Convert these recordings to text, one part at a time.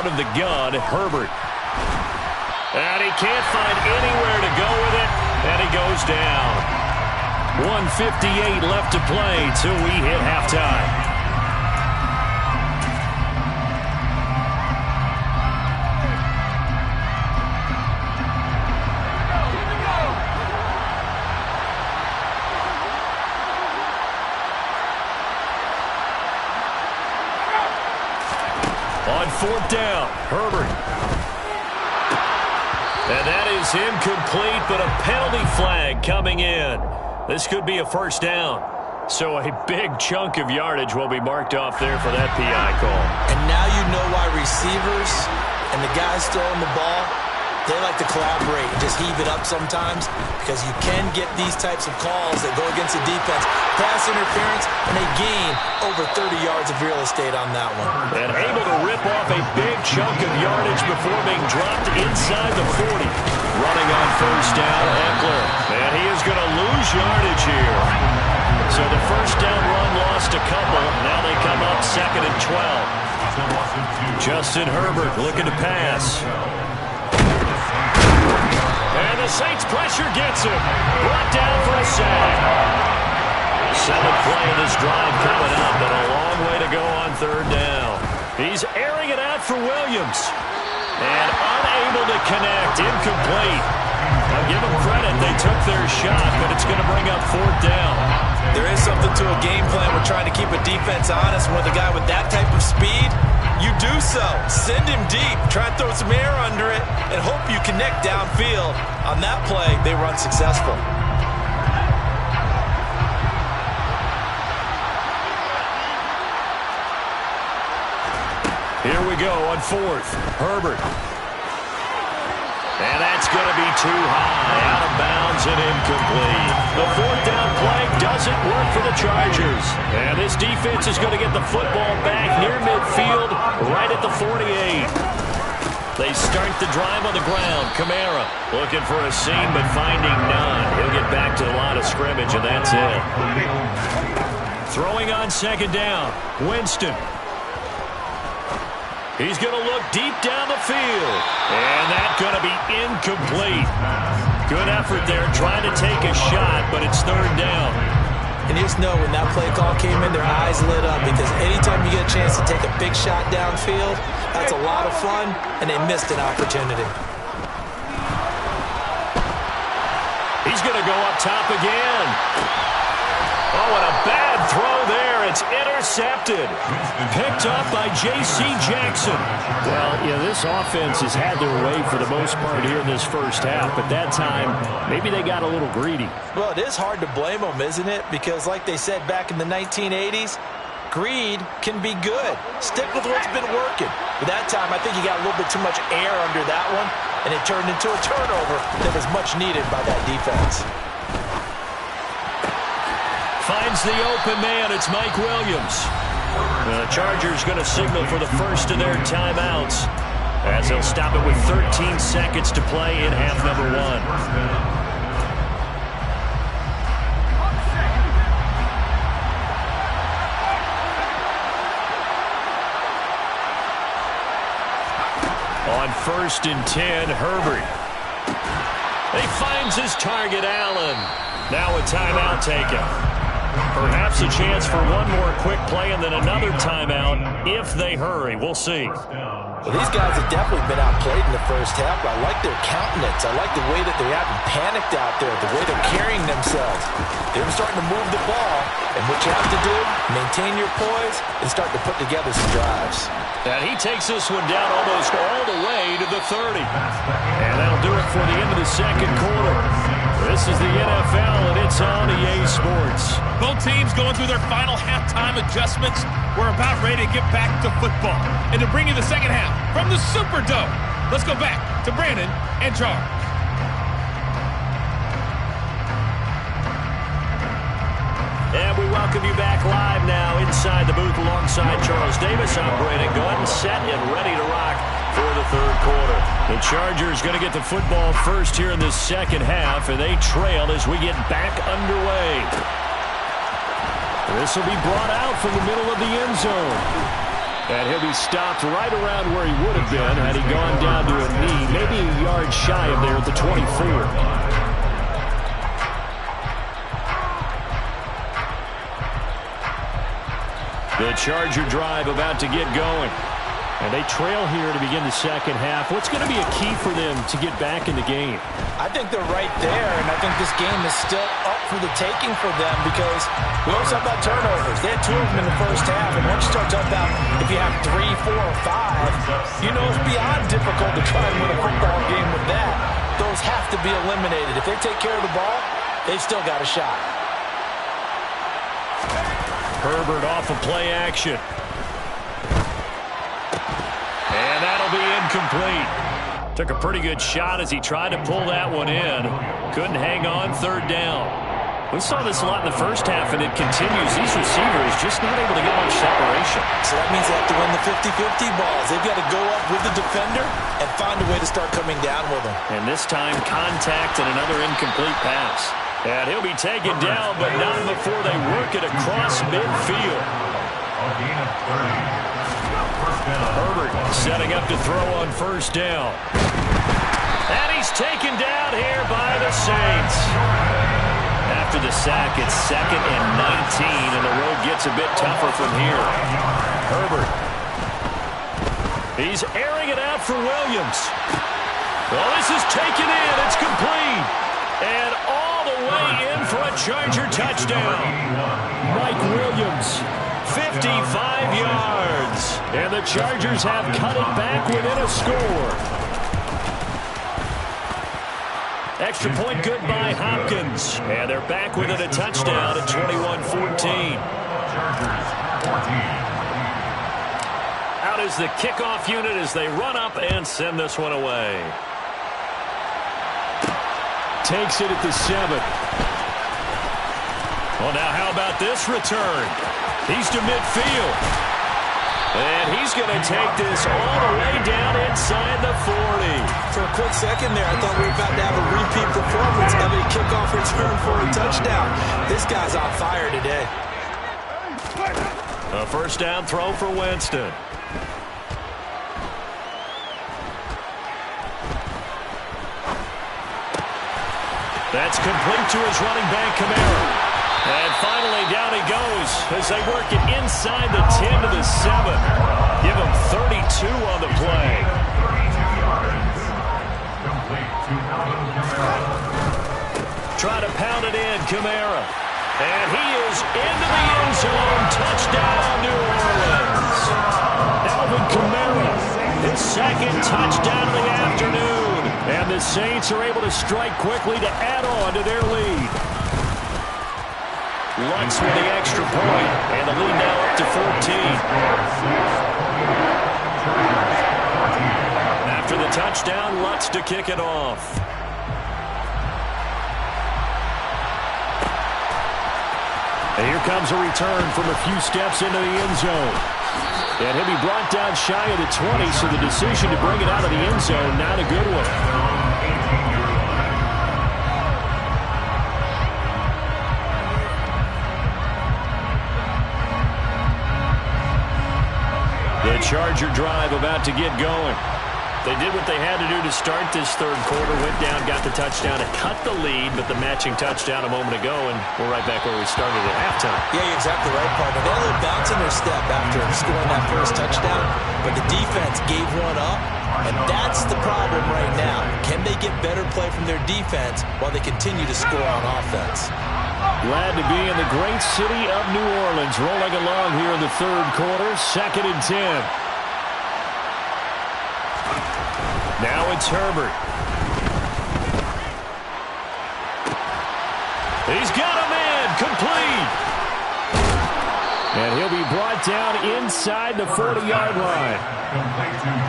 out of the gun, Herbert. And he can't find anywhere to go with it, and he goes down. 1:58 left to play till we hit halftime. On 4th down, Herbert. And that is incomplete, but a penalty flag coming in. This could be a first down. So a big chunk of yardage will be marked off there for that PI call. And now you know why receivers and the guys throwing the ball, they like to collaborate and just heave it up sometimes, because you can get these types of calls that go against the defense. Pass interference, and they gain over 30 yards of real estate on that one. And able to rip off a big chunk of yardage before being dropped inside the 40. Running on 1st down, Eckler. And he is going to lose yardage here. So the 1st down run lost a couple. Now they come up 2nd and 12. Justin Herbert looking to pass. And the Saints pressure gets him. Brought down for a sack. 7th play of this drive coming up, and a long way to go on 3rd down. He's airing it out for Williams. And unable to connect. Incomplete. I'll give them credit. They took their shot, but it's going to bring up 4th down. There is something to a game plan. We're trying to keep a defense honest. With a guy with that type of speed, you do so. Send him deep. Try and throw some air under it and hope you connect downfield. On that play, they run successful. Here we go on 4th. Herbert. And that's going to be too high. Out of bounds and incomplete. The 4th down play doesn't work for the Chargers. And this defense is going to get the football back near midfield, right at the 48. They start the drive on the ground. Kamara looking for a seam, but finding none. He'll get back to the line of scrimmage, and that's it. Throwing on 2nd down. Winston. He's going to look deep down the field. And that's going to be incomplete. Good effort there trying to take a shot, but it's 3rd down. And you just know when that play call came in, their eyes lit up, because anytime you get a chance to take a big shot downfield, that's a lot of fun, and they missed an opportunity. He's going to go up top again. Oh, and a bad throw there. It's intercepted. Picked up by J.C. Jackson. Well, yeah, this offense has had their way for the most part here in this first half, but that time, maybe they got a little greedy. Well, it is hard to blame them, isn't it? Because like they said back in the 1980s, greed can be good. Stick with what's been working. But that time, I think you got a little bit too much air under that one, and it turned into a turnover that was much needed by that defense. Finds the open man. It's Mike Williams. The Chargers going to signal for the first of their timeouts, as they'll stop it with 13 seconds to play in half number 1. On 1st and 10, Herbert. He finds his target, Allen. Now a timeout taken. Perhaps a chance for one more quick play and then another timeout if they hurry. We'll see. Well, these guys have definitely been outplayed in the first half. I like their countenance. I like the way that they haven't panicked out there, the way they're carrying themselves. They're starting to move the ball, and what you have to do, maintain your poise and start to put together some drives. And he takes this one down almost all the way to the 30. And that'll do it for the end of the second quarter. This is the NFL, and it's on EA Sports. Both teams going through their final halftime adjustments. We're about ready to get back to football. And to bring you the second half from the Superdome, let's go back to Brandon and Charles. And we welcome you back live now inside the booth alongside Charles Davis. I'm Brandon Gunn, set and ready to rock for the third quarter. The Chargers going to get the football first here in this second half, and they trail as we get back underway. This will be brought out from the middle of the end zone. And he'll be stopped right around where he would have been had he gone down to a knee, maybe a yard shy of there at the 24. The Charger drive about to get going. And they trail here to begin the second half. What's going to be a key for them to get back in the game? I think they're right there, and I think this game is still up for the taking for them because we always talk about turnovers. They had 2 of them in the first half, and once you start talking about if you have 3, 4, or 5, you know it's beyond difficult to try and win a football game with that. Those have to be eliminated. If they take care of the ball, they've still got a shot. Herbert off of play action. And that'll be incomplete. Took a pretty good shot as he tried to pull that one in. Couldn't hang on, third down. We saw this a lot in the first half, and it continues. These receivers just not able to get much separation. So that means they have to win the 50-50 balls. They've got to go up with the defender and find a way to start coming down with them. And this time, contact and another incomplete pass. And he'll be taken down, but not before they work it across midfield. Herbert setting up to throw on first down. And he's taken down here by the Saints. After the sack, it's 2nd and 19, and the road gets a bit tougher from here. Herbert. He's airing it out for Williams. Well, this is taken in. It's complete. And all the way in for a Charger touchdown. Mike Williams, 55 yards. And the Chargers have cut it back within a score. Extra point good by Hopkins. And they're back within a touchdown at 21-14. Out is the kickoff unit as they run up and send this one away. Takes it at the 7. Well, now how about this return? He's to midfield. And he's going to take this all the way down inside the 40. For a quick second there, I thought we were about to have a repeat performance of a kickoff return for a touchdown. This guy's on fire today. A first down throw for Winston. That's complete to his running back, Kamara. And finally, down he goes as they work it inside the 10 to the 7. Give him 32 on the play. Try to pound it in, Kamara. And he is into the end zone. Touchdown, New Orleans. Alvin Kamara, his 2nd touchdown of the afternoon. And the Saints are able to strike quickly to add on to their lead. Lutz with the extra point, and the lead now up to 14. After the touchdown, Lutz to kick it off. And here comes a return from a few steps into the end zone. And he'll be brought down shy of the 20, so the decision to bring it out of the end zone, not a good one. The Charger drive about to get going. They did what they had to do to start this third quarter, went down, got the touchdown to cut the lead, but the matching touchdown a moment ago, and we're right back where we started at halftime. Yeah, you're exactly right, partner. They had a little bounce in their step after scoring that first touchdown, but the defense gave one up, and that's the problem right now. Can they get better play from their defense while they continue to score on offense? Glad to be in the great city of New Orleans, rolling along here in the third quarter, 2nd and 10. Now it's Herbert. He's got him in, complete. And he'll be brought down inside the 40-yard line.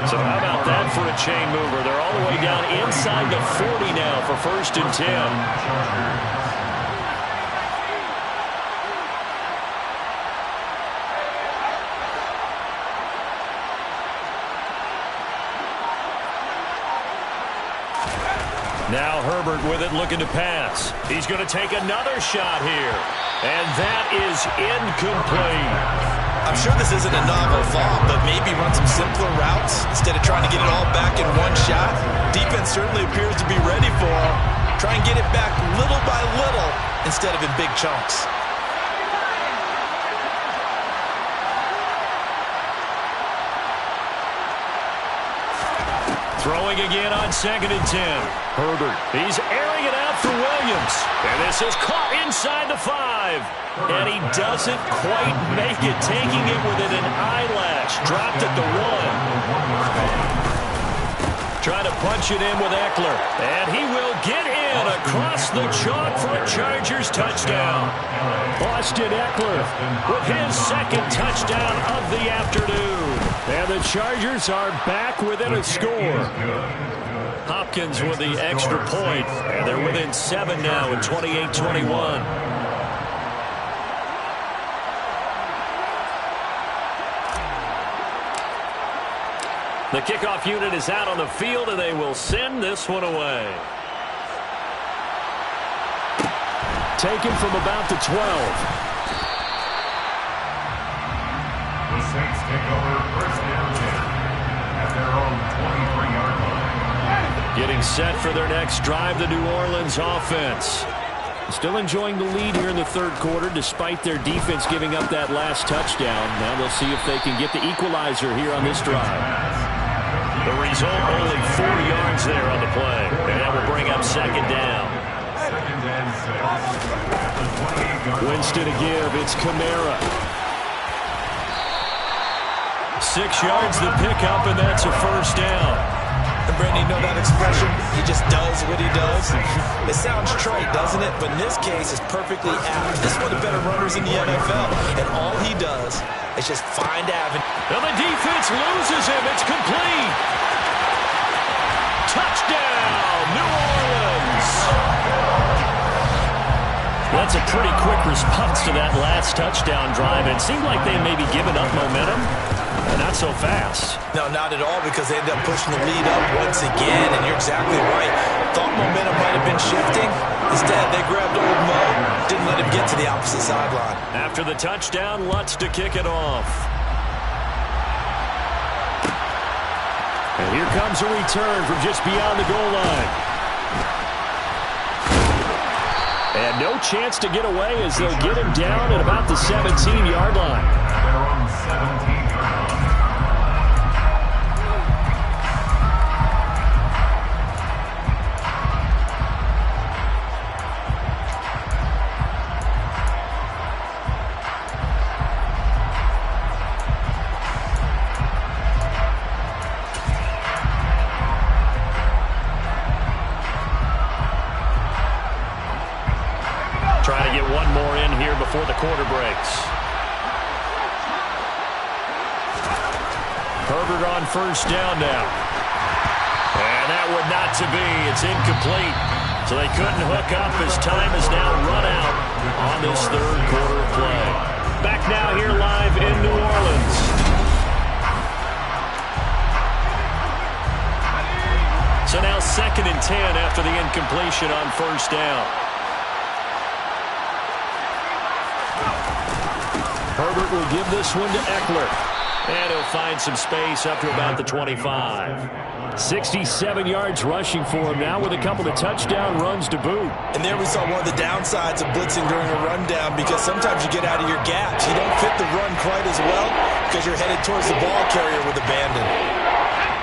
So how about that for a chain mover? They're all the way down inside the 40 now for 1st and 10. Now Herbert with it, looking to pass. He's going to take another shot here. And that is incomplete. I'm sure this isn't a novel thought, but maybe run some simpler routes instead of trying to get it all back in one shot. Defense certainly appears to be ready for him. Try and get it back little by little instead of in big chunks. Throwing again on 2nd and 10. Herbert, he's airing it out for Williams. And this is caught inside the 5. And he doesn't quite make it, taking it within an eyelash. Dropped at the 1. Trying to punch it in with Eckler. And he will get in across the chalk for a Chargers touchdown. Austin Eckler with his 2nd touchdown of the afternoon. And the Chargers are back within a score. Hopkins with the extra point. And they're within 7 now at 28-21. The kickoff unit is out on the field, and they will send this one away. Taken from about the 12. The Saints take over first down 10 at their own 23-yard line. Getting set for their next drive, the New Orleans offense. Still enjoying the lead here in the 3rd quarter, despite their defense giving up that last touchdown. Now they'll see if they can get the equalizer here on this drive. The result, only 4 yards there on the play. And that will bring up 2nd down. Winston to give. It's Kamara. 6 yards the pickup, and that's a first down. And Brandon, you know that expression? He just does what he does. It sounds trite, doesn't it? But in this case, it's perfectly apt. This is one of the better runners in the NFL. And all he does is just find avenue. And the defense loses him. It's complete. Touchdown, New Orleans. That's a pretty quick response to that last touchdown drive. It seemed like they may be giving up momentum. Not so fast. No, not at all, because they ended up pushing the lead up once again, and you're exactly right. Thought momentum might have been shifting. Instead, they grabbed old Mo, didn't let him get to the opposite sideline. After the touchdown, Lutz to kick it off. And here comes a return from just beyond the goal line. And no chance to get away as they'll get him down at about the 17-yard line. They're on 17. Trying to get one more in here before the quarter breaks. Herbert on first down now. And that would not to be. It's incomplete. So they couldn't hook up as time is now run out on this 3rd quarter play. Back now here live in New Orleans. So now 2nd and 10 after the incompletion on first down. Herbert will give this one to Eckler. And he'll find some space up to about the 25. 67 yards rushing for him now with a couple of touchdown runs to boot. And there we saw one of the downsides of blitzing during a rundown, because sometimes you get out of your gaps. You don't fit the run quite as well because you're headed towards the ball carrier with abandon.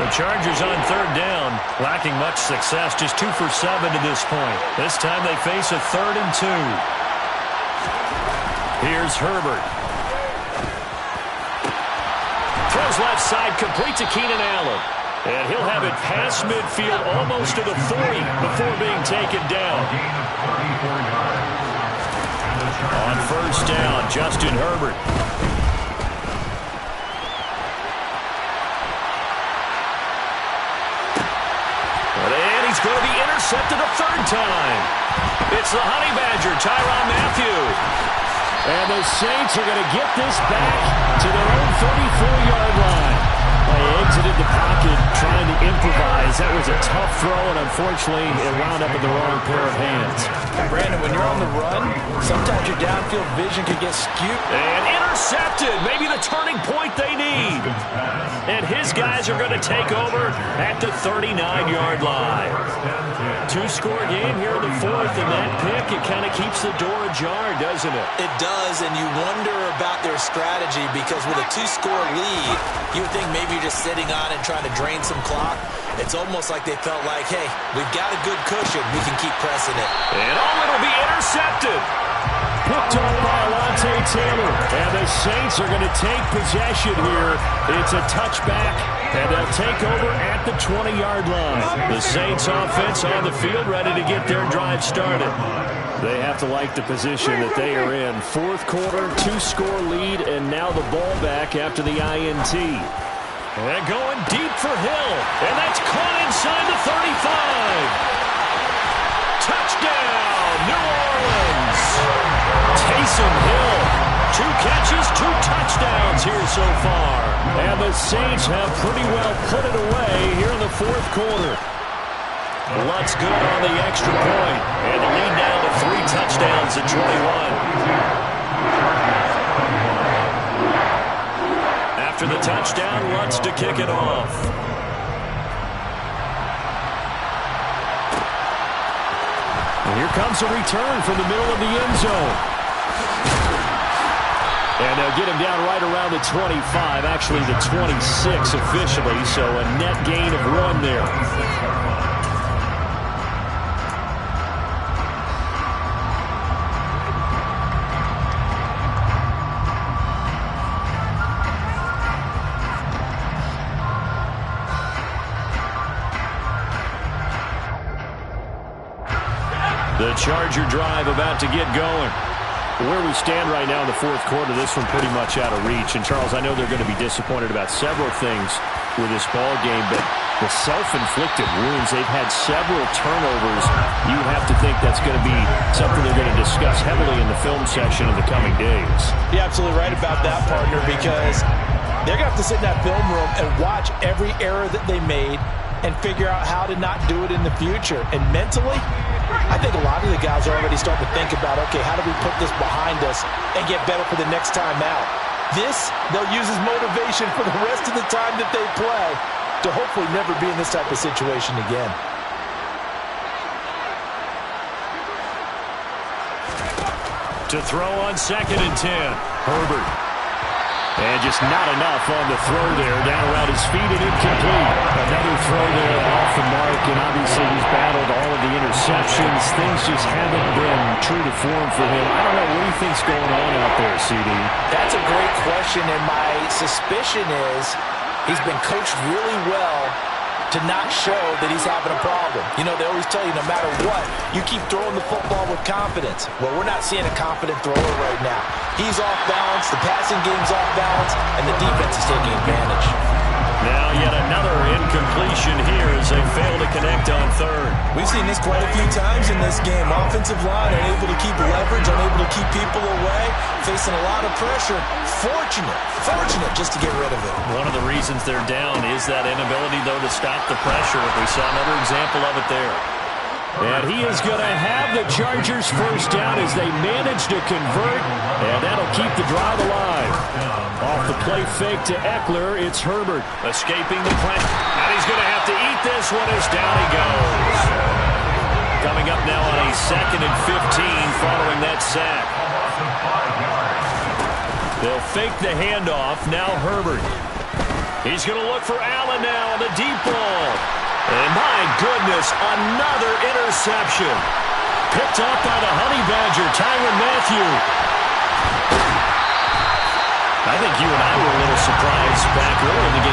The Chargers on 3rd down, lacking much success, just 2 for 7 to this point. This time they face a 3rd and 2. Here's Herbert. Throws left side, complete to Keenan Allen. And he'll have it past midfield, almost to the 40 before being taken down. On first down, Justin Herbert. And he's going to be intercepted a 3rd time. It's the Honey Badger, Tyrann Mathieu. And the Saints are going to get this back to their own 34-yard line. They exited the pocket trying to improvise. That was a tough throw, and unfortunately, it wound up in the wrong pair of hands. Brandon, when you're on the run, sometimes your downfield vision can get skewed. And intercepted. Maybe the turning point they need. And his guys are going to take over at the 39-yard line. Two-score game here in the fourth, and that pick, it kind of keeps the door ajar, doesn't it? It does, and you wonder about their strategy because with a two-score lead, you would think maybe you're just sitting on it trying to drain some clock. It's almost like they felt like, hey, we've got a good cushion. We can keep pressing it. And it'll be intercepted. Picked up by Alontae Taylor. And the Saints are going to take possession here. It's a touchback, and they'll take over at the 20-yard line. The Saints offense on the field ready to get their drive started. They have to like the position that they are in. Fourth quarter, two-score lead, and now the ball back after the INT. And going deep for Hill, and that's caught inside the 35. Touchdown, New Orleans. Taysom Hill, 2 catches, 2 touchdowns here so far. And the Saints have pretty well put it away here in the fourth quarter. Lutz good on the extra point, and the lead now to 3 touchdowns at 21. After the touchdown, Lutz to kick it off. And here comes a return from the middle of the end zone. And they'll get him down right around the 25, actually the 26 officially, so a net gain of 1 there. The Charger drive about to get going. Where we stand right now in the fourth quarter, this one pretty much out of reach. And, Charles, I know they're going to be disappointed about several things with this ball game, but the self-inflicted wounds, they've had several turnovers. You have to think that's going to be something they're going to discuss heavily in the film section in the coming days. You're absolutely right about that, partner, because they're going to have to sit in that film room and watch every error that they made and figure out how to not do it in the future. And mentally, I think a lot of the guys are already starting to think about, okay, how do we put this behind us and get better for the next time out? This, they'll use as motivation for the rest of the time that they play to hopefully never be in this type of situation again. To throw on 2nd and 10, Herbert. And just not enough on the throw there. Down around his feet and incomplete. Another throw there off the mark, and obviously he's battled all of the interceptions. Things just haven't been true to form for him. I don't know, what do you think's going on out there, CD? That's a great question, and my suspicion is he's been coached really well to not show that he's having a problem. You know, they always tell you no matter what, you keep throwing the football with confidence. Well, we're not seeing a confident thrower right now. He's off balance, the passing game's off balance, and the defense is taking advantage. Now yet another incompletion here as they fail to connect on 3rd. We've seen this quite a few times in this game. Offensive line unable to keep leverage, unable to keep people away, facing a lot of pressure. Fortunate just to get rid of it. One of the reasons they're down is that inability, though, to stop the pressure. We saw another example of it there. And he is going to have the Chargers first down as they manage to convert, and that'll keep the drive alive. Off the play fake to Eckler, it's Herbert escaping the play. And he's going to have to eat this one as down he goes. Coming up now on a 2nd and 15 following that sack. They'll fake the handoff. Now Herbert. He's going to look for Allen now on the deep ball. And my goodness, another interception. Picked up by the Honey Badger, Tyrann Mathieu. I think you and I were a little surprised back early in the